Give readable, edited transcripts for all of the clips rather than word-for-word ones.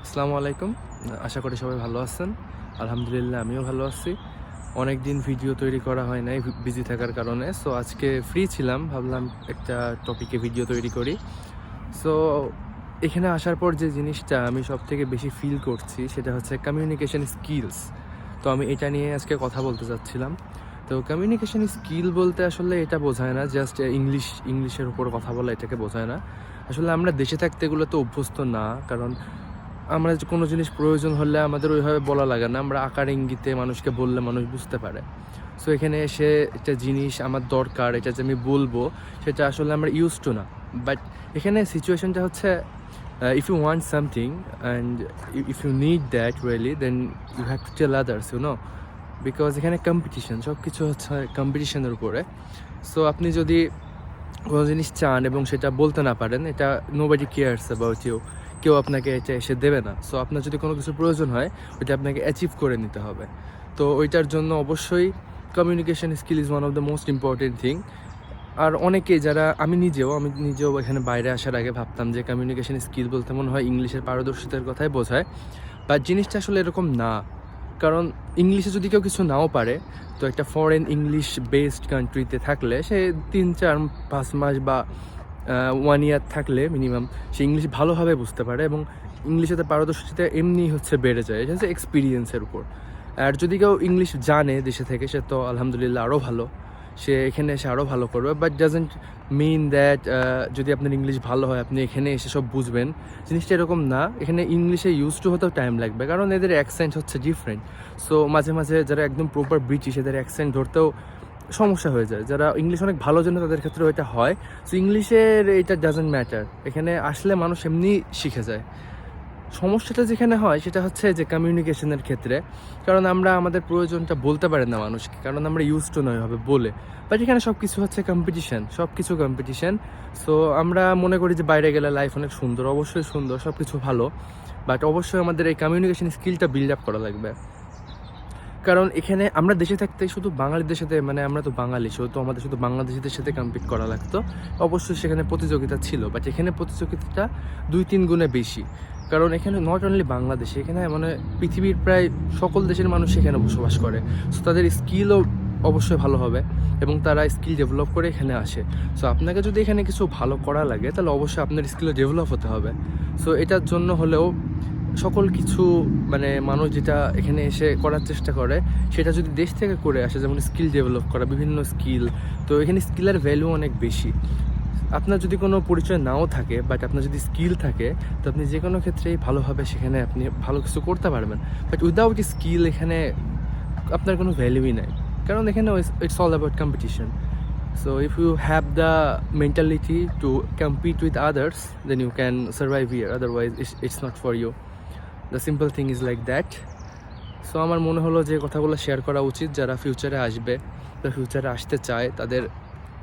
আসসালামু আলাইকুম। আশা করি সবাই ভালো আছেন। আলহামদুলিল্লাহ আমিও ভালো আছি। অনেক দিন ভিডিও তৈরি করা হয় নাই বিজি থাকার কারণে। সো আজকে ফ্রি ছিলাম, ভাবলাম একটা টপিকে ভিডিও তৈরি করি। সো এখানে আসার পর যে জিনিসটা আমি সবথেকে বেশি ফিল করছি সেটা হচ্ছে কমিউনিকেশন স্কিলস। তো আমি এটা নিয়ে আজকে কথা বলতে চাচ্ছিলাম। তো কমিউনিকেশন স্কিল বলতে আসলে এটা বোঝায় না জাস্ট ইংলিশের উপর কথা বলা, এটাকে বোঝায় না। আসলে আমরা দেশে থাকতে এগুলো তো অভ্যস্ত না, কারণ আমরা যে কোনো জিনিস প্রয়োজন হলে আমাদের ওইভাবে বলা লাগে না, আমরা আকার ইঙ্গিতে মানুষকে বললে মানুষ বুঝতে পারে। সো এখানে এসে একটা জিনিস আমার দরকার, এটা যে আমি বলবো সেটা আসলে আমরা ইউজ টু না। বাট এখানে সিচুয়েশনটা হচ্ছে if you want something and if you need that really, then you have to tell others, because এখানে কম্পিটিশন, সব কিছু হচ্ছে কম্পিটিশনের উপরে। সো আপনি যদি কোনো জিনিস চান এবং সেটা বলতে না পারেন, এটা নোবডি কেয়ারস অ্যাবাউট ইউ, কেউ আপনাকে এটা এসে দেবে না। সো আপনার যদি কোনো কিছু প্রয়োজন হয় ওইটা আপনাকে অ্যাচিভ করে নিতে হবে। তো ওইটার জন্য অবশ্যই communication skill is one of the most important thing. আর অনেকেই যারা, আমি নিজেও এখানে বাইরে আসার আগে ভাবতাম যে কমিউনিকেশন স্কিল বলতে মনে হয় ইংলিশের পারদর্শিতার কথাই বোঝায়, বাট জিনিসটা আসলে এরকম না। কারণ ইংলিশে যদি কেউ কিছু নাও পারে, তো একটা ফরেন ইংলিশ বেসড কান্ট্রিতে থাকলে সে 3-4-5 মাস বা 1 ইয়ার থাকলে মিনিমাম সে ইংলিশ ভালোভাবে বুঝতে পারে, এবং ইংলিশেতে পারদর্শিতা এমনি হচ্ছে বেড়ে যায়। এটা হচ্ছে এক্সপিরিয়েন্সের উপর। আর যদি কেউ ইংলিশ জানে দেশে থেকে, সে তো আলহামদুলিল্লাহ আরও ভালো, সে এখানে এসে আরও ভালো করবে। বাট ডাজেন্ট মিন দ্যাট যদি আপনার ইংলিশ ভালো হয় আপনি এখানে এসে সব বুঝবেন, জিনিসটা এরকম না। এখানে ইংলিশে ইউজ টু হতেও টাইম লাগবে, কারণ এদের অ্যাকসেন্ট হচ্ছে ডিফারেন্ট। সো মাঝে মাঝে যারা একদম প্রপার ব্রিটিশ, এদের অ্যাকসেন্ট ধরতেও সমস্যা হয়ে যায়। যারা ইংলিশ অনেক ভালো জন্য তাদের ক্ষেত্রে এটা হয়। সো ইংলিশের এটা ডাজেন্ট ম্যাটার, এখানে আসলে মানুষ এমনি শিখে যায়। সমস্যাটা যেখানে হয় সেটা হচ্ছে যে কমিউনিকেশনের ক্ষেত্রে, কারণ আমরা আমাদের প্রয়োজনটা বলতে পারি না মানুষকে, কারণ আমরা ইউজ টু নয় হবে বলে। বাট এখানে সব কিছু হচ্ছে কম্পিটিশন, সব কিছু কম্পিটিশন। সো আমরা মনে করি যে বাইরে গেলে লাইফ অনেক সুন্দর, অবশ্যই সুন্দর, সব কিছু ভালো, বাট অবশ্যই আমাদের এই কমিউনিকেশন স্কিলটা বিল্ড আপ করা লাগবে। কারণ এখানে আমরা দেশে থাকতে শুধু বাঙালিদের সাথে, মানে আমরা তো বাঙালি, তো আমাদের শুধু বাংলাদেশিদের সাথে কম্পিট করা লাগতো। অবশ্যই সেখানে প্রতিযোগিতা ছিল, বাট এখানে প্রতিযোগিতাটা 2-3 গুণে বেশি। কারণ এখানে নট অনলি বাংলাদেশে, এখানে মানে পৃথিবীর প্রায় সকল দেশের মানুষ এখানে বসবাস করে। সো তাদের স্কিলও অবশ্যই ভালো হবে এবং তারা স্কিল ডেভেলপ করে এখানে আসে। সো আপনাকে যদি এখানে কিছু ভালো করা লাগে তাহলে অবশ্যই আপনার স্কিলও ডেভেলপ হতে হবে। সো এটার জন্য হলেও সকল কিছু, মানে মানুষ যেটা এখানে এসে করার চেষ্টা করে সেটা যদি দেশ থেকে করে আসে, যেমন স্কিল ডেভেলপ করা, বিভিন্ন স্কিল, তো এখানে স্কিলের ভ্যালু অনেক বেশি। আপনার যদি কোনো পরিচয় নাও থাকে, বাট আপনার যদি স্কিল থাকে, তো আপনি যে কোনো ক্ষেত্রেই ভালোভাবে সেখানে আপনি ভালো কিছু করতে পারবেন। বাট উইদাউট স্কিল এখানে আপনার কোনো ভ্যালুই নাই, কারণ এখানে it's all about competition. So if you have the mentality to compete with others, then you can survive here, otherwise it's not for you. The simple thing is like that. So আমার মনে হলো যে কথাগুলো share করা উচিত, যারা ফিউচারে আসবে বা ফিউচারে আসতে চায় তাদের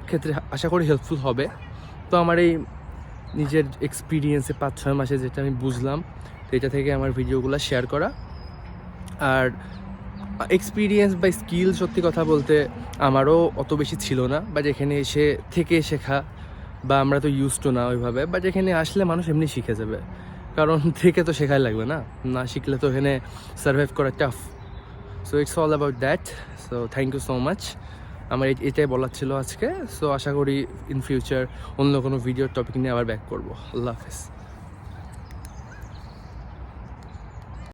ক্ষেত্রে আশা করি হেল্পফুল হবে। তো আমার এই নিজের এক্সপিরিয়েন্সে 5-6 মাসে যেটা আমি বুঝলাম, তো এটা থেকে আমার ভিডিওগুলো শেয়ার করা। আর এক্সপিরিয়েন্স বা স্কিল, সত্যি কথা বলতে আমারও অত বেশি ছিল না, বাট এখানে এসে থেকে শেখা, বা আমরা তো ইউজ টু না ওইভাবে, বাট এখানে আসলে মানুষ এমনি শিখে যাবে, কারণ থেকে তো শেখাই লাগবে না, না শিখলে তো এখানে সার্ভাইভ করা tough. So it's all about that. So thank you so much. আমার এটাই বলার ছিল আজকে। সো আশা করি ইন ফিউচার অন্য কোনো ভিডিওর টপিক নিয়ে আবার ব্যাক করবো। আল্লাহ হাফেজ।